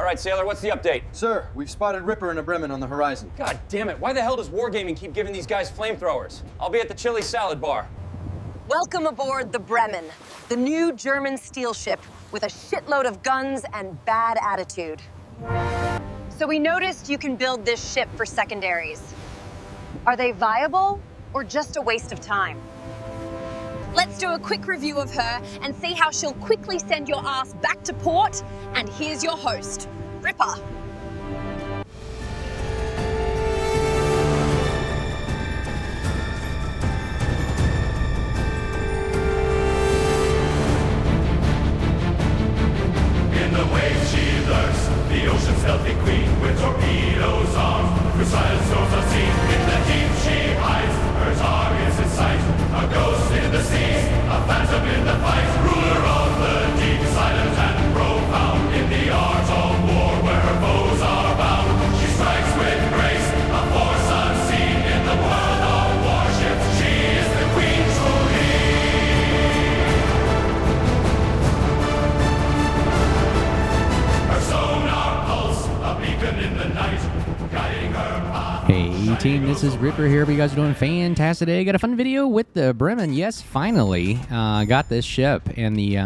All right, sailor, what's the update? Sir, we've spotted Ripper and a Bremen on the horizon. God damn it, why the hell does Wargaming keep giving these guys flamethrowers? I'll be at the chili salad bar. Welcome aboard the Bremen, the new German steel ship with a shitload of guns and bad attitude. So we noticed you can build this ship for secondaries. Are they viable or just a waste of time? Let's do a quick review of her and see how she'll quickly send your ass back to port. And here's your host, Ripper. In the waves she lurks, the ocean's healthy queen, with torpedoes armed, with silent storms unseen. In the deep she hides, her target's in sight, a ghost in the seas, a phantom in the fight, ruler of the deep, silent and profound, in the art of war where her foes are bound. She strikes with grace, a force unseen, in the world of warships, she is the queen truly. Her sonar pulse, a beacon in the night, guiding her path. Hey team, this is Ripper here. You guys are doing fantastic today. Got a fun video with the Bremen. Yes, finally got this ship, and the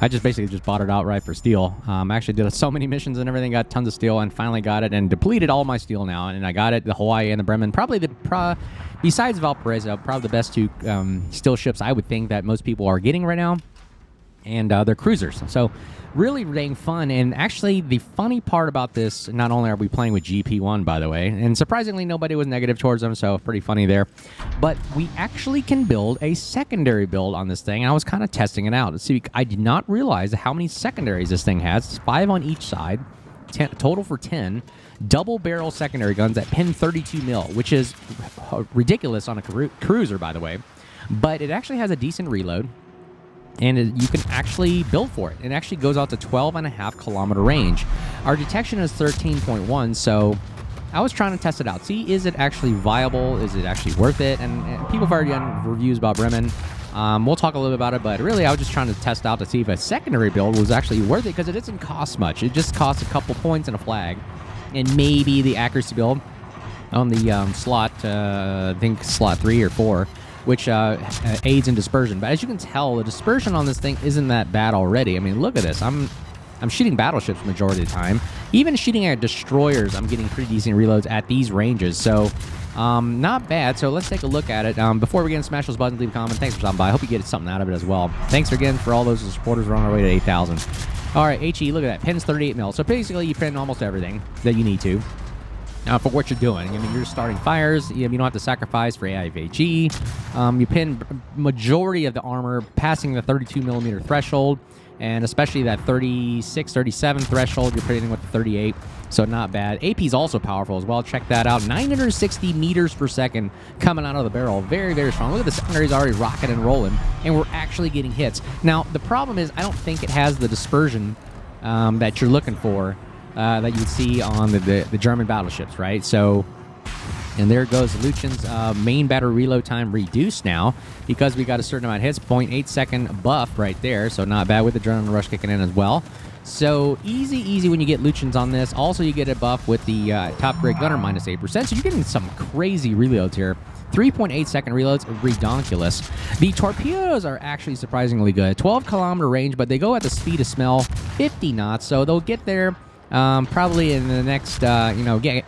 I just basically bought it outright for steel. Actually did so many missions and everything, got tons of steel, and finally got it and depleted all my steel now. And I got it, the Hawaii and the Bremen, besides Valparaiso, probably the best two steel ships I would think that most people are getting right now. And they're cruisers, so really dang fun. And actually, the funny part about this, not only are we playing with GP1, by the way, and surprisingly nobody was negative towards them, so pretty funny there, but we actually can build a secondary build on this thing. And I was kind of testing it out. See, I did not realize how many secondaries this thing has. It's 5 on each side, 10, total for 10 double barrel secondary guns that pin 32 mil, which is ridiculous on a cruiser, by the way, but it actually has a decent reload. And you can actually build for it. It actually goes out to 12.5 kilometer range. Our detection is 13.1, so I was trying to test it out. See, is it actually viable? Is it actually worth it? And people have already done reviews about Bremen. We'll talk a little bit about it, but really I was just trying to test out to see if a secondary build was actually worth it, because it doesn't cost much. It just costs a couple points and a flag, and maybe the accuracy build on the slot, I think slot 3 or 4, which aids in dispersion. But as you can tell, the dispersion on this thing isn't that bad already. I mean, look at this. I'm shooting battleships majority of the time. Even shooting at destroyers, I'm getting pretty decent reloads at these ranges. So, not bad. So let's take a look at it. Before we get in, smash those buttons, leave a comment. Thanks for stopping by. I hope you get something out of it as well. Thanks again for all those supporters. We're on our way to 8,000. All right, HE, look at that. Pins 38 mil. So basically, you pin almost everything that you need to. For what you're doing. I mean, you're starting fires. You don't have to sacrifice for AIFHE. You pin majority of the armor passing the 32 millimeter threshold, and especially that 36, 37 threshold, you're pinning with the 38, so not bad. AP is also powerful as well. Check that out. 960 meters per second coming out of the barrel. Very, very strong. Look at the secondaries already rocking and rolling, and we're actually getting hits. Now, the problem is I don't think it has the dispersion that you're looking for. That you would see on the German battleships, right? So, and there goes Luchen's main battery reload time reduced now because we got a certain amount of hits, 0.8 second buff right there, so not bad with the adrenaline rush kicking in as well. So easy when you get Luchen's on this. Also, you get a buff with the top grade gunner minus 8%, so you're getting some crazy reloads here. 3.8 second reloads, redonkulous. The torpedoes are actually surprisingly good. 12 kilometer range, but they go at the speed of smell, 50 knots, so they'll get there probably in the next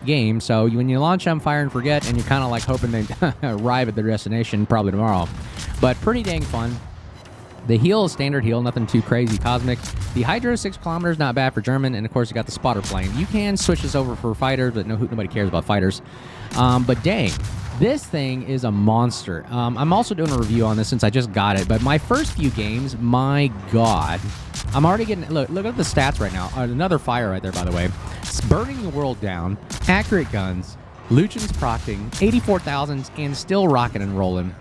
game. So when you launch them, fire and forget, and you're kind of like hoping they arrive at their destination probably tomorrow. But pretty dang fun. The heal is standard heal, nothing too crazy cosmic. The Hydro 6 kilometers, not bad for German, and of course you got the spotter plane. You can switch this over for fighters, but nobody cares about fighters. But dang, this thing is a monster. I'm also doing a review on this since I just got it, but my first few games, my god, I'm already getting, look at the stats right now. Another fire right there, by the way. It's burning the world down, accurate guns, Luchen's procting, 84,000s, and still rocking and rolling.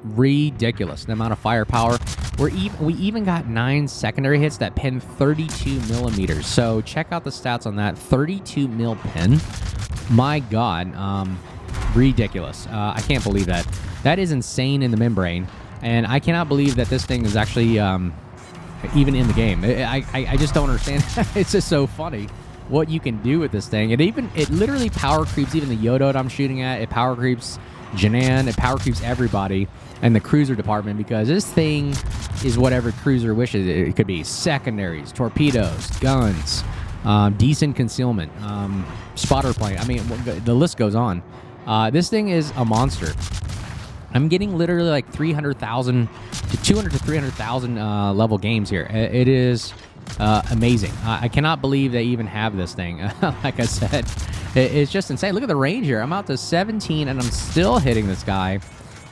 Ridiculous, the amount of firepower. We even got 9 secondary hits that pin 32 millimeters. So check out the stats on that. 32 mil pin. My god, ridiculous. I can't believe that. That is insane in the membrane, and I cannot believe that this thing is actually even in the game. I just don't understand. It's just so funny what you can do with this thing. It literally power creeps even the Yoda I'm shooting at. It power creeps Janan. It power creeps everybody in the cruiser department because this thing is whatever cruiser wishes. It could be secondaries, torpedoes, guns, decent concealment, spotter plane. I mean, the list goes on. This thing is a monster. I'm getting literally like 300,000 to 200 to 300,000 level games here. It is amazing. I cannot believe they even have this thing. Like I said, it's just insane. Look at the range here. I'm out to 17 and I'm still hitting this guy.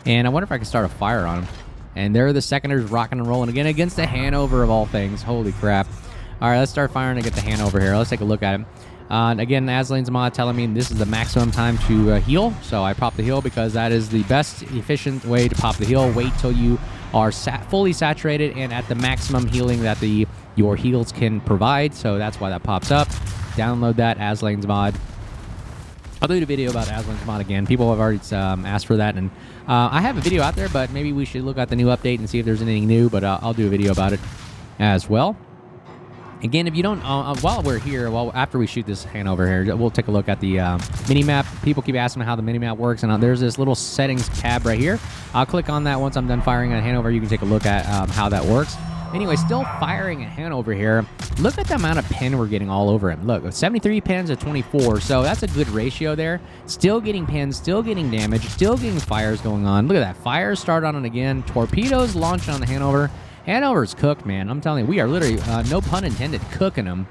And I wonder if I can start a fire on him. And there are the secondaries rocking and rolling again against the Hanover of all things. Holy crap. All right, let's start firing to get the Hanover here. Let's take a look at him. Again, Aslane's mod telling me this is the maximum time to heal. So I pop the heal because that is the best efficient way to pop the heal. Wait till you are fully saturated and at the maximum healing that your heals can provide. So that's why that pops up. Download that, Aslane's mod. I'll do a video about Aslane's mod again. People have already asked for that. And I have a video out there, but maybe we should look at the new update and see if there's anything new. But I'll do a video about it as well. Again, if you don't, while we're here, after we shoot this Hanover here, we'll take a look at the mini-map. People keep asking me how the mini-map works, and there's this little settings tab right here. I'll click on that once I'm done firing at Hanover. You can take a look at how that works. Anyway, still firing at Hanover here. Look at the amount of pin we're getting all over him. Look, 73 pins to 24, so that's a good ratio there. Still getting pins, still getting damage, still getting fires going on. Look at that. Fires start on it again. Torpedoes launch on the Hanover. Hanover's cooked, man. I'm telling you, we are literally, no pun intended, cooking him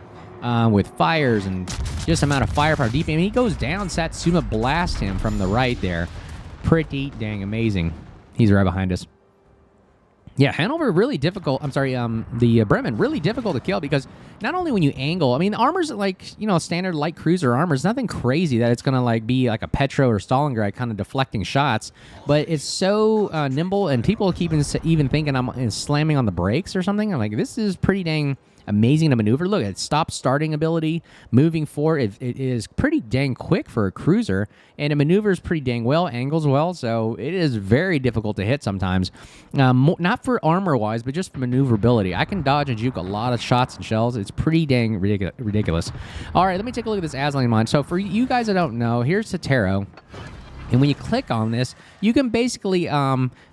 with fires and just amount of firepower deep. I mean, he goes down. Satsuma blasts him from the right there. Pretty dang amazing. He's right behind us. Yeah, Hanover really difficult. I'm sorry, the Bremen really difficult to kill because not only when you angle, I mean, the armor's like, you know, standard light cruiser armor. It's nothing crazy that it's going to like be like a Petro or Stalingrad kind of deflecting shots, but it's so nimble and people keep even thinking I'm slamming on the brakes or something. I'm like, this is pretty dang amazing to maneuver. Look at stop starting ability, moving forward. It is pretty dang quick for a cruiser, and it maneuvers pretty dang well, angles well, so it is very difficult to hit sometimes. Not for armor-wise, but just for maneuverability. I can dodge and juke a lot of shots and shells. It's pretty dang ridiculous. All right, let me take a look at this Aslane mod. So for you guys that don't know, here's Totero. And when you click on this, you can basically,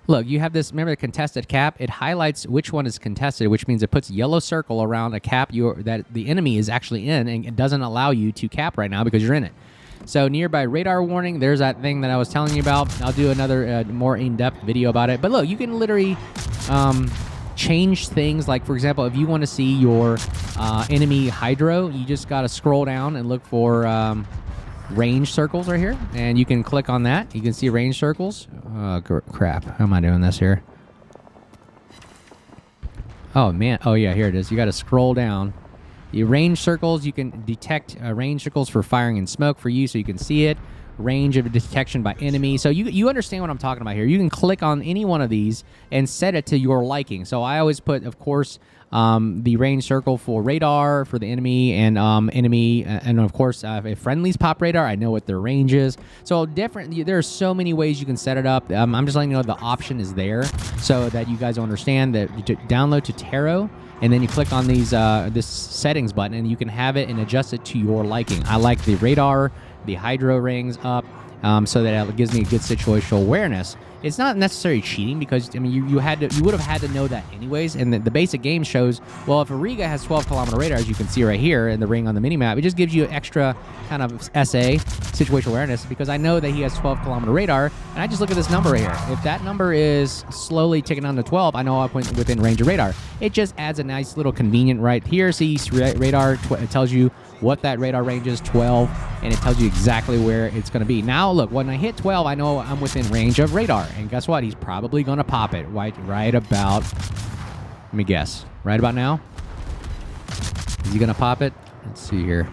look, you have this, remember the contested cap? It highlights which one is contested, which means it puts a yellow circle around a cap that the enemy is actually in, and it doesn't allow you to cap right now because you're in it. So nearby radar warning, there's that thing that I was telling you about. I'll do another more in-depth video about it. But look, you can literally change things. Like, for example, if you want to see your enemy hydro, you just got to scroll down and look for... range circles right here, and you can click on that. You can see range circles. Oh, crap. How am I doing this here? Oh, man. Oh, yeah, here it is. You got to scroll down. The range circles, you can detect range circles for firing and smoke for you so you can see it. Range of detection by enemy. So you understand what I'm talking about here. You can click on any one of these and set it to your liking. So I always put, of course, the range circle for radar for the enemy and and of course if friendlies pop radar, I know what their range is. So there are so many ways you can set it up. I'm just letting you know the option is there so that you guys understand that you download Totero, and then you click on these this settings button and you can have it and adjust it to your liking. I like the radar, the hydro rings up, so that it gives me a good situational awareness. It's not necessarily cheating because, I mean, you would have had to know that anyways. And the basic game shows, well, if a Riga has 12-kilometer radar, as you can see right here in the ring on the minimap, it just gives you extra kind of SA, situational awareness, because I know that he has 12-kilometer radar, and I just look at this number right here. If that number is slowly ticking down to 12, I know I'm within range of radar. It just adds a nice little convenient right here. See, radar, it tells you what that radar range is, 12, and it tells you exactly where it's going to be. Now, look, when I hit 12, I know I'm within range of radar. And guess what? He's probably going to pop it right about, let me guess, right about now? Is he going to pop it? Let's see here.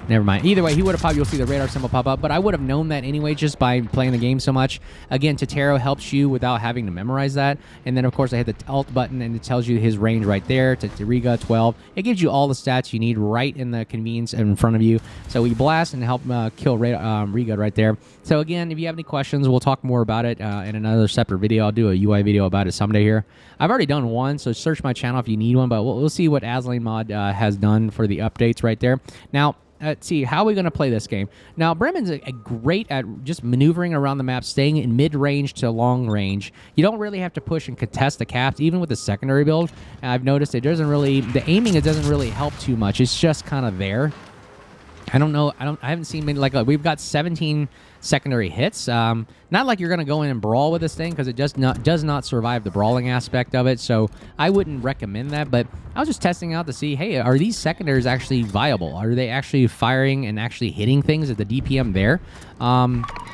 Never mind. Either way, he would have probably, you'll see the radar symbol pop up, but I would have known that anyway just by playing the game so much. Again, Totero helps you without having to memorize that. And then, of course, I hit the Alt button, and it tells you his range right there. Riga 12. It gives you all the stats you need right in the convenience in front of you. So we blast and help kill Riga right there. So again, if you have any questions, we'll talk more about it in another separate video. I'll do a UI video about it someday here. I've already done one, so search my channel if you need one, but we'll see what Azlane Mod has done for the updates right there. Now, let's see, how are we going to play this game? Now, Bremen's great at just maneuvering around the map, staying in mid-range to long range. You don't really have to push and contest the caps, even with the secondary build. I've noticed it doesn't really, the aiming, it doesn't really help too much. It's just kind of there. I don't know. I haven't seen many, like we've got 17 secondary hits. Not like you're going to go in and brawl with this thing because it does not survive the brawling aspect of it. So I wouldn't recommend that. But I was just testing out to see, hey, are these secondaries actually viable? Are they actually firing and actually hitting things at the DPM there?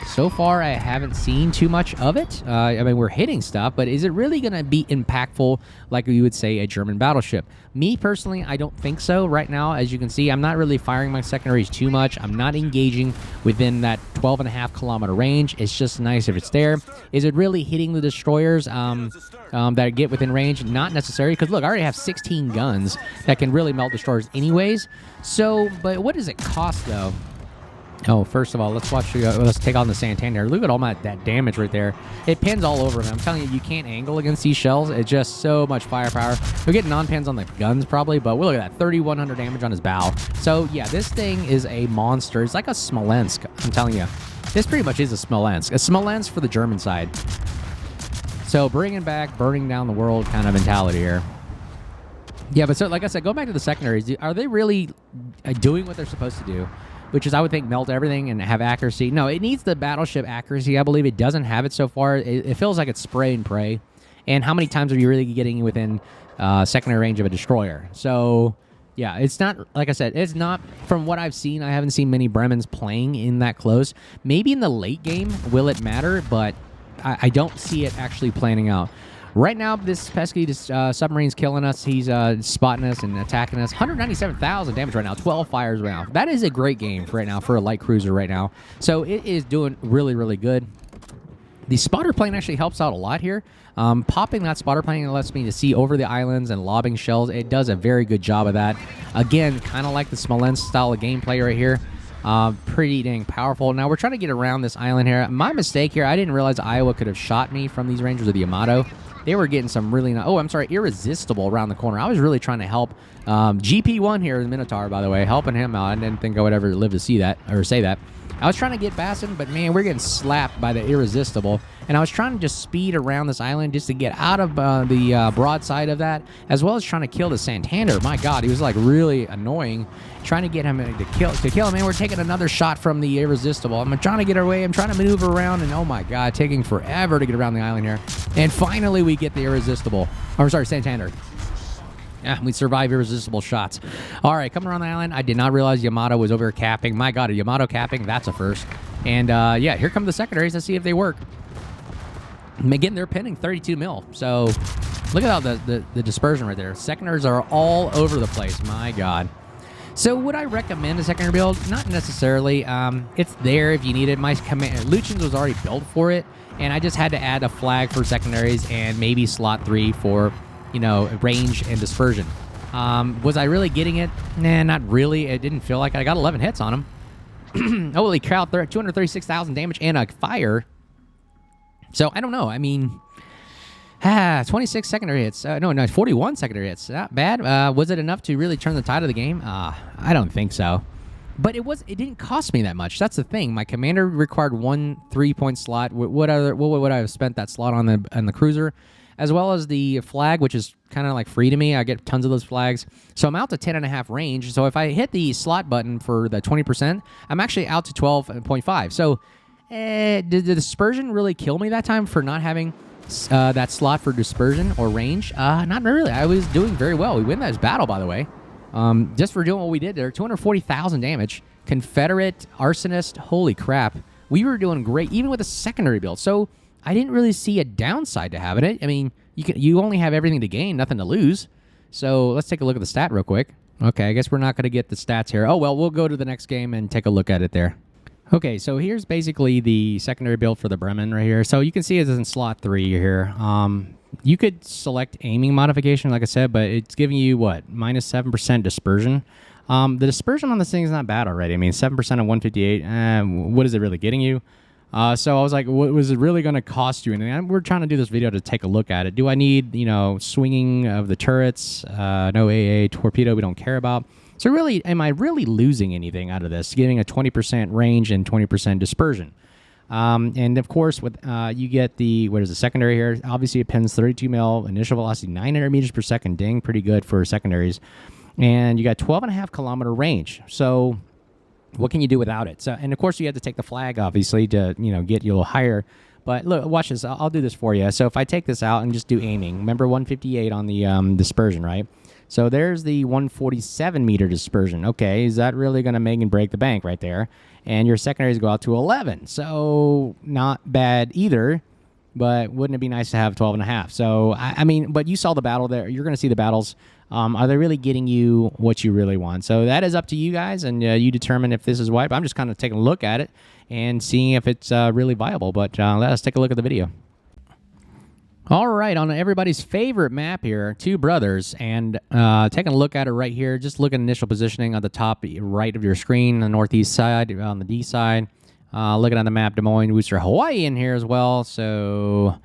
So far, I haven't seen too much of it. I mean, we're hitting stuff, but is it really going to be impactful like you would say a German battleship? Me, personally, I don't think so right now. As you can see, I'm not really firing my secondaries too much. I'm not engaging within that 12.5-kilometer range. It's just nice if it's there. Is it really hitting the destroyers that get within range? Not necessary, because look, I already have 16 guns that can really melt destroyers anyways. So, but what does it cost, though? Oh, first of all, let's take on the Santander. Look at all that damage right there. It pins all over him. I'm telling you, you can't angle against these shells. It's just so much firepower. We're getting non-pins on the guns probably, but we'll look at that. 3,100 damage on his bow. So, yeah, this thing is a monster. It's like a Smolensk, I'm telling you. This pretty much is a Smolensk. A Smolensk for the German side. So, bringing back, burning down the world kind of mentality here. Yeah, but so, like I said, going back to the secondaries, are they really doing what they're supposed to do? Which is, I would think, melt everything and have accuracy. No, it needs the battleship accuracy. I believe it doesn't have it so far. It feels like it's spray and pray. And how many times are you really getting within secondary range of a destroyer? So, yeah, it's not, like I said, it's not, from what I've seen, I haven't seen many Bremens playing in that close. Maybe in the late game, will it matter? But I don't see it actually planning out. Right now, this pesky submarine's killing us. He's spotting us and attacking us. 197,000 damage right now. 12 fires right now. That is a great game for right now for a light cruiser right now. So it is doing really, really good. The spotter plane actually helps out a lot here. Popping that spotter plane lets me to see over the islands and lobbing shells. It does a very good job of that. Again, kind of like the Smolensk style of gameplay right here. Pretty dang powerful. Now, we're trying to get around this island here. My mistake here, I didn't realize Iowa could have shot me from these ranges with the Yamato. They were getting some really nice... Oh, I'm sorry, Irresistible around the corner. I was really trying to help GP1 here, the Minotaur, by the way, helping him out. I didn't think I would ever live to see that, or say that. I was trying to get past him, but man, we're getting slapped by the Irresistible. And I was trying to just speed around this island just to get out of the broadside of that, as well as trying to kill the Santander. My God, he was like really annoying. Trying to get him to kill him. And we're taking another shot from the Irresistible. I'm trying to get away. I'm trying to maneuver around, and oh my God, taking forever to get around the island here. And finally, we get the Irresistible. Or sorry, Santander. Yeah, we survive Irresistible shots. All right, coming around the island. I did not realize Yamato was over capping. My God, a Yamato capping, that's a first. And yeah, here come the secondaries. Let's see if they work. Again, they're pinning 32 mil. So look at all the dispersion right there. Secondaries are all over the place. My God. So would I recommend a secondary build? Not necessarily. It's there if you need it. My Lucian's was already built for it, and I just had to add a flag for secondaries and maybe slot 3 for, you know, range and dispersion. Was I really getting it? Nah, not really. It didn't feel like it. I got 11 hits on him. Holy cow, 236,000 damage and a fire. So I don't know. I mean, 26 secondary hits. No, 41 secondary hits. Not bad. Was it enough to really turn the tide of the game? I don't think so. But it didn't cost me that much. That's the thing. My commander required 1 3-point slot. What would I have spent that slot on the cruiser? As well as the flag, which is kind of like free to me. I get tons of those flags. So I'm out to 10.5 range. So if I hit the slot button for the 20%, I'm actually out to 12.5. So did the dispersion really kill me that time for not having that slot for dispersion or range? Not really. I was doing very well. We win that battle, by the way. Just for doing what we did there. 240,000 damage. Confederate arsonist. Holy crap. We were doing great, even with a secondary build. So I didn't really see a downside to having it. I mean, you only have everything to gain, nothing to lose. So let's take a look at the stat real quick. Okay, I guess we're not going to get the stats here. Oh, well, we'll go to the next game and take a look at it there. Okay, so here's basically the secondary build for the Bremen right here. So you can see it's in slot 3 here. You could select aiming modification, like I said, but it's giving you, what, minus 7% dispersion. The dispersion on this thing is not bad already. I mean, 7% on 158, what is it really getting you? So I was like, what was it really going to cost you? And we're trying to do this video to take a look at it. Do I need, you know, swinging of the turrets? No AA, torpedo we don't care about. So really, am I really losing anything out of this? Getting a 20% range and 20% dispersion. And of course, with you get the, what is the secondary here? Obviously, it pins 32 mil, initial velocity 900 meters per second. Dang, pretty good for secondaries. And you got 12.5 kilometer range. So what can you do without it? So, and of course, you have to take the flag, obviously, to, you know, get you a little higher. But look, watch this. I'll do this for you. So if I take this out and just do aiming, remember 158 on the dispersion, right? So there's the 147 meter dispersion. Okay, is that really going to make and break the bank right there? And your secondaries go out to 11. So not bad either, but wouldn't it be nice to have 12.5? So, I mean, but you saw the battle there. You're going to see the battles. Are they really getting you what you really want? So that is up to you guys, and you determine if this is wipe. I'm just kind of taking a look at it and seeing if it's really viable. But let us take a look at the video. All right, on everybody's favorite map here, Two Brothers, and taking a look at it right here, just look at initial positioning on the top right of your screen, the northeast side, on the D side. Looking at the map, Des Moines, Worcester, Hawaii in here as well. So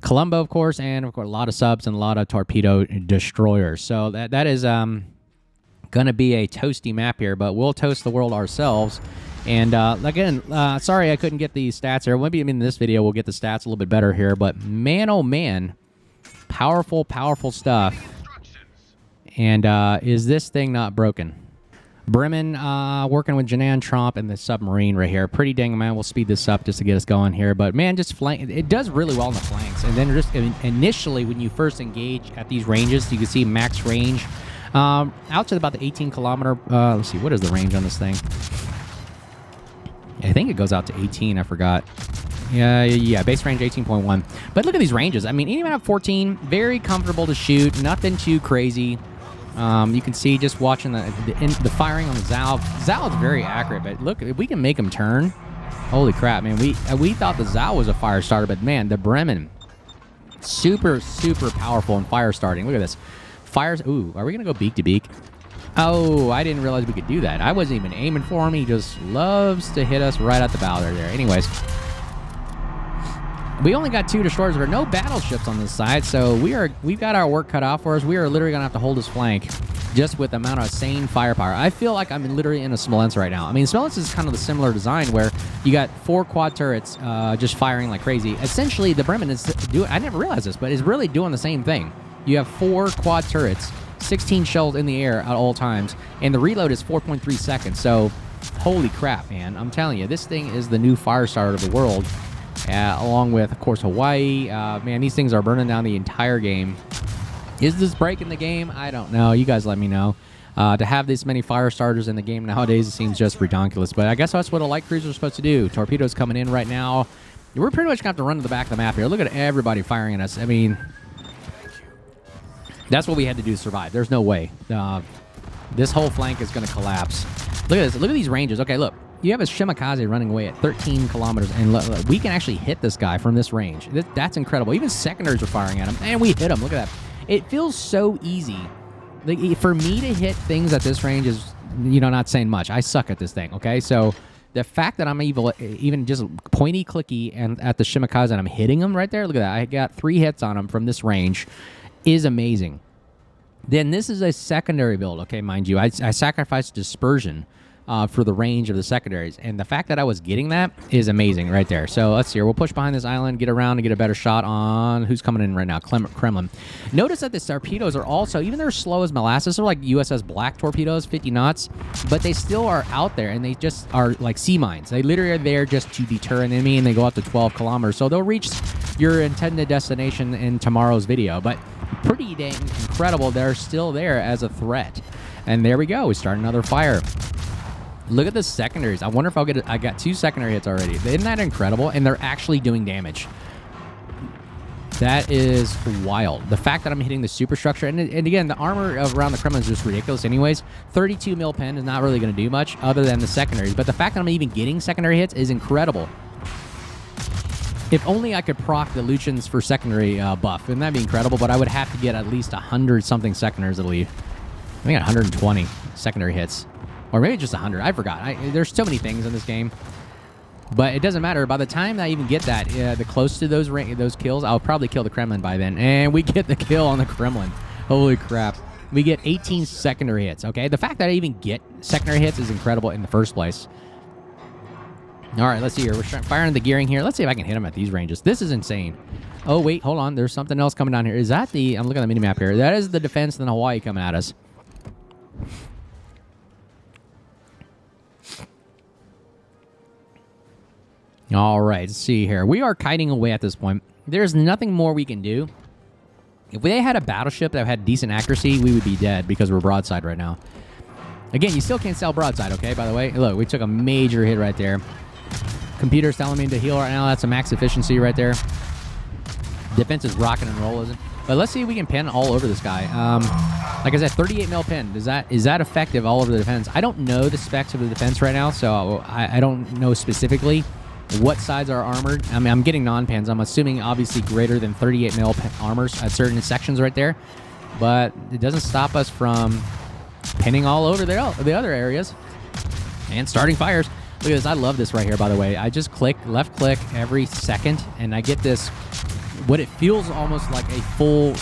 Colombo, of course, and of course a lot of subs and a lot of torpedo destroyers. So that is going to be a toasty map here, but we'll toast the world ourselves. And again, sorry I couldn't get the stats here. Maybe in this video we'll get the stats a little bit better here. But man, oh man, powerful, powerful stuff. And is this thing not broken? Bremen working with Janan Tromp and the submarine right here. Pretty dang, man. We'll speed this up just to get us going here. But man, just flank. It does really well in the flanks. And then just initially when you first engage at these ranges, you can see max range out to about the 18 kilometer. Let's see, what is the range on this thing? I think it goes out to 18. I forgot. Yeah, base range 18.1. But look at these ranges. I mean, even at 14, very comfortable to shoot. Nothing too crazy. You can see just watching the firing on the Zal. Zal is very accurate, but look, if we can make him turn, holy crap, man. We thought the Zal was a fire starter, but man, the Bremen, super, super powerful in fire starting. Look at this. Fires. Ooh, are we going to go beak to beak? Oh, I didn't realize we could do that. I wasn't even aiming for him. He just loves to hit us right at the bow there. Anyways, we only got 2 destroyers. There are no battleships on this side, so we've got our work cut out for us. We are literally going to have to hold his flank just with the amount of sane firepower. I feel like I'm literally in a Smolensk right now. I mean, Smolensk is kind of the similar design where you got 4 quad turrets just firing like crazy. Essentially, the Bremen is doing, I never realized this, but it's really doing the same thing. You have 4 quad turrets, 16 shells in the air at all times, and the reload is 4.3 seconds. So, holy crap, man. I'm telling you, this thing is the new fire starter of the world, along with, of course, Hawaii. Man, these things are burning down the entire game. Is this breaking the game? I don't know. You guys let me know. To have this many fire starters in the game nowadays, it seems just ridiculous. But I guess that's what a light cruiser is supposed to do. Torpedoes coming in right now. We're pretty much going to have to run to the back of the map here. Look at everybody firing at us. I mean, that's what we had to do to survive. There's no way. This whole flank is going to collapse. Look at this. Look at these ranges. Okay, look. You have a Shimakaze running away at 13 kilometers, and look, we can actually hit this guy from this range. That's incredible. Even secondaries are firing at him, and we hit him. Look at that. It feels so easy. Like, for me to hit things at this range is, not saying much. I suck at this thing, okay? So the fact that I'm even just pointy clicky and at the Shimakaze and I'm hitting him right there, look at that. I got 3 hits on him from this range is amazing. Then this is a secondary build, okay, mind you. I sacrificed dispersion for the range of the secondaries, and the fact that I was getting that is amazing right there. So let's see here. We'll push behind this island, get around, and get a better shot on who's coming in right now, Kremlin. Notice that the torpedoes are also, even they're slow as molasses, they're like USS Black torpedoes, 50 knots, but they still are out there, and they just are like sea mines. They literally are there just to deter an enemy, and they go up to 12 kilometers. So they'll reach your intended destination in tomorrow's video, but pretty dang incredible. They're still there as a threat. And there we go. We start another fire. Look at the secondaries. I wonder if I'll get it. I got 2 secondary hits already. Isn't that incredible? And they're actually doing damage. That is wild. The fact that I'm hitting the superstructure, and again, the armor around the Kremlin is just ridiculous anyways. 32 mil pen is not really going to do much other than the secondaries, but the fact that I'm even getting secondary hits is incredible. If only I could proc the Lucians for secondary buff, and that'd be incredible, but I would have to get at least 100-something secondaries, I believe. I think 120 secondary hits. Or maybe just 100. I forgot. There's so many things in this game. But it doesn't matter. By the time I even get that, the close to those kills, I'll probably kill the Kremlin by then. And we get the kill on the Kremlin. Holy crap. We get 18 secondary hits, okay? The fact that I even get secondary hits is incredible in the first place. All right, let's see here. We're firing the gearing here. Let's see if I can hit him at these ranges. This is insane. Oh, wait, hold on. There's something else coming down here. Is that the... I'm looking at the minimap here. That is the defense in Hawaii coming at us. All right, let's see here. We are kiting away at this point. There's nothing more we can do. If they had a battleship that had decent accuracy, we would be dead because we're broadside right now. Again, you still can't sell broadside, okay, by the way? Look, we took a major hit right there. Computer's telling me to heal right now. That's a max efficiency right there. Defense is rocking and rolling. But let's see if we can pin all over this guy. Like I said, 38 mil pin. Is that effective all over the defense? I don't know the specs of the defense right now, so I don't know specifically what sides are armored. I mean, I'm getting non-pins. I'm assuming obviously greater than 38 mil armors at certain sections right there. But it doesn't stop us from pinning all over the other areas and starting fires. Look at this. I love this right here, by the way. I just left click every second, and I get this, what it feels almost like a full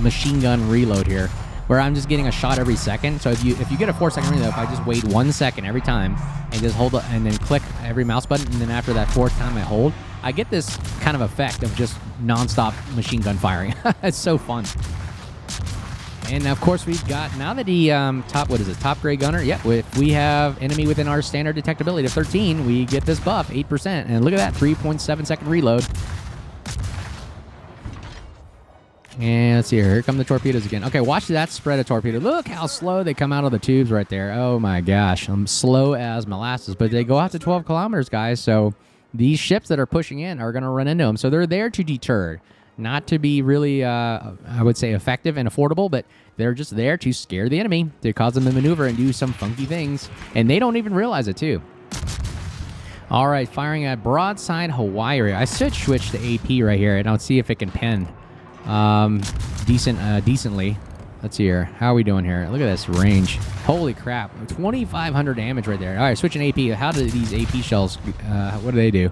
machine gun reload here, where I'm just getting a shot every second. So if you get a 4-second reload, if I just wait 1 second every time and just hold it and then click every mouse button, and then after that 4th time I hold, I get this kind of effect of just non-stop machine gun firing. It's so fun. And of course we've got, now that he top grade gunner, yep, if we have enemy within our standard detectability of 13, we get this buff, 8%. And look at that, 3.7 second reload. And let's see here come the torpedoes again. Okay, watch that spread of torpedo. Look how slow they come out of the tubes right there. Oh my gosh, I'm slow as molasses, but they go out to 12 kilometers, guys. So these ships that are pushing in are going to run into them. So they're there to deter, not to be really, I would say, effective and affordable, but they're just there to scare the enemy, to cause them to maneuver and do some funky things. And they don't even realize it, too. All right, firing at broadside Hawaii. I should switch to AP right here, and I'll see if it can pen decently. Let's see here. How are we doing here? Look at this range. Holy crap. 2,500 damage right there. All right, switching AP. How do these AP shells, what do they do?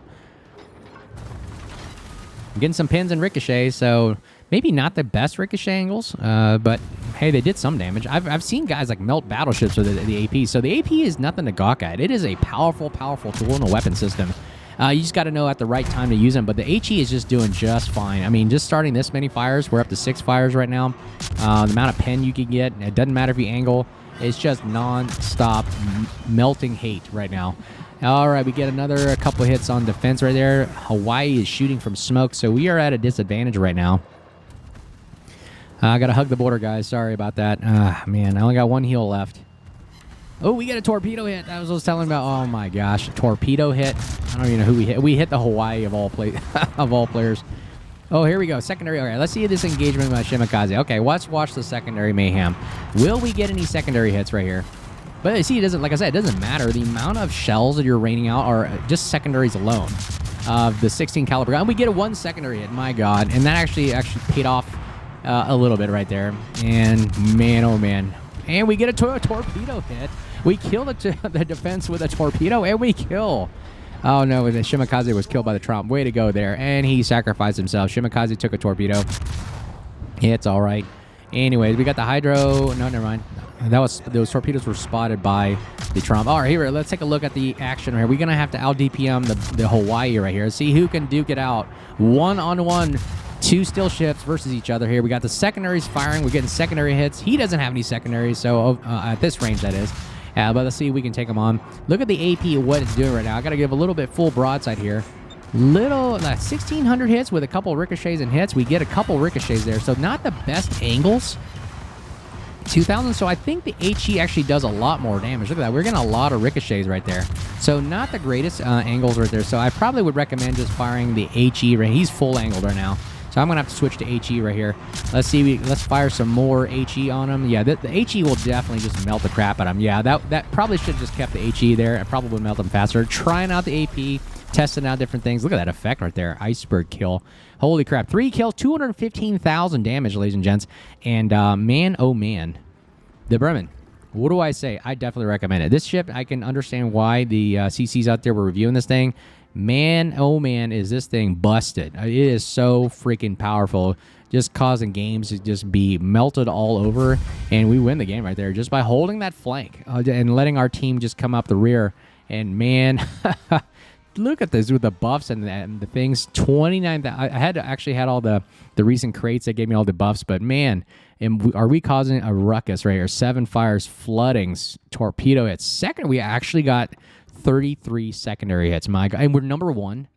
I'm getting some pins and ricochets, so maybe not the best ricochet angles, but hey, they did some damage. I've seen guys like melt battleships with the AP, so the AP is nothing to gawk at. It is a powerful, powerful tool in a weapon system. You just got to know at the right time to use them, but the HE is just doing just fine. I mean, just starting this many fires, we're up to 6 fires right now. The amount of pen you can get, it doesn't matter if you angle. It's just non-stop melting hate right now. All right, we get a couple hits on defense right there. Hawaii is shooting from smoke, so we are at a disadvantage right now. I got to hug the border, guys. Sorry about that. Man, I only got 1 heal left. Oh, we get a torpedo hit. That was what I was telling about. Oh, my gosh. A torpedo hit. I don't even know who we hit. We hit the Hawaii of all players. Oh, here we go. Secondary. Okay, let's see this engagement by Shimakaze. Okay, let's watch the secondary mayhem. Will we get any secondary hits right here? But you see, it doesn't, like I said, it doesn't matter. The amount of shells that you're raining out are just secondaries alone. The 16 caliber gun. We get a 1 secondary hit. My God. And that actually paid off a little bit right there. And man, oh man. And we get a torpedo hit. We kill the defense with a torpedo, and we kill. Oh, no, the Shimakaze was killed by the Trump. Way to go there. And he sacrificed himself. Shimakaze took a torpedo. It's all right. Anyways, we got the Hydro. No, never mind. Those torpedoes were spotted by the Trump. All right, here, let's take a look at the action here. We're going to have to out-DPM the Hawaii right here. See who can duke it out. 1-on-1. 2 steel ships versus each other here. We got the secondaries firing. We're getting secondary hits. He doesn't have any secondaries, so at this range, that is. But let's see if we can take him on. Look at the AP, what it's doing right now. I got to give a little bit full broadside here. 1,600 hits with a couple ricochets and hits. We get a couple ricochets there, so not the best angles. 2,000, so I think the HE actually does a lot more damage. Look at that. We're getting a lot of ricochets right there. So not the greatest angles right there. So I probably would recommend just firing the HE. He's full angled right now. So I'm going to have to switch to HE right here. Let's see. Let's fire some more HE on him. Yeah, the HE will definitely just melt the crap out of him. Yeah, that probably should have just kept the HE there. It probably would melt him faster. Trying out the AP, testing out different things. Look at that effect right there. Iceberg kill. Holy crap. 3 kills, 215,000 damage, ladies and gents. And man, oh man. The Bremen. What do I say? I definitely recommend it. This ship, I can understand why the CCs out there were reviewing this thing. Man, oh man, is this thing busted. It is so freaking powerful. Just causing games to just be melted all over. And we win the game right there just by holding that flank and letting our team just come up the rear. And man, look at this with the buffs and the things. 29. I actually had all the recent crates that gave me all the buffs. But man, are we causing a ruckus right here? 7 fires, floodings, torpedo hits. Second, we actually got 33 secondary hits. My God, and we're number 1.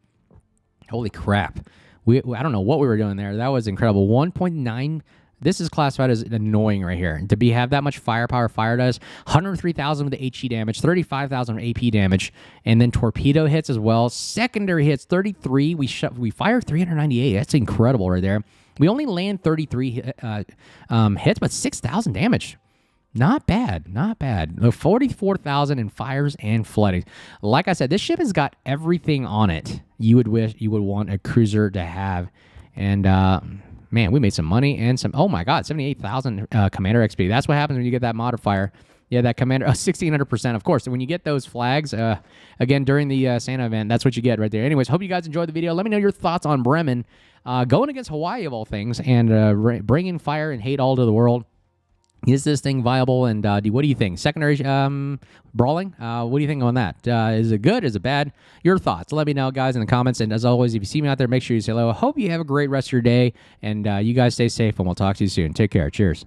Holy crap! I don't know what we were doing there. That was incredible. 1.9. This is classified as annoying right here. To have that much firepower, fire does 103,000 with the HE damage, 35,000 AP damage, and then torpedo hits as well. Secondary hits 33. We fire 398. That's incredible right there. We only land 33 hits, but 6,000 damage. Not bad, not bad. 44,000 in fires and flooding. Like I said, this ship has got everything on it you would wish you would want a cruiser to have. And man, we made some money and some. Oh my God, 78,000 commander XP. That's what happens when you get that modifier. Yeah, that commander, 1,600%, of course. So when you get those flags, again, during the Santa event, that's what you get right there. Anyways, hope you guys enjoyed the video. Let me know your thoughts on Bremen going against Hawaii, of all things, and bringing fire and hate all to the world. Is this thing viable? And what do you think? Secondary brawling? What do you think on that? Is it good? Is it bad? Your thoughts. Let me know, guys, in the comments. And as always, if you see me out there, make sure you say hello. I hope you have a great rest of your day. And you guys stay safe, and we'll talk to you soon. Take care. Cheers.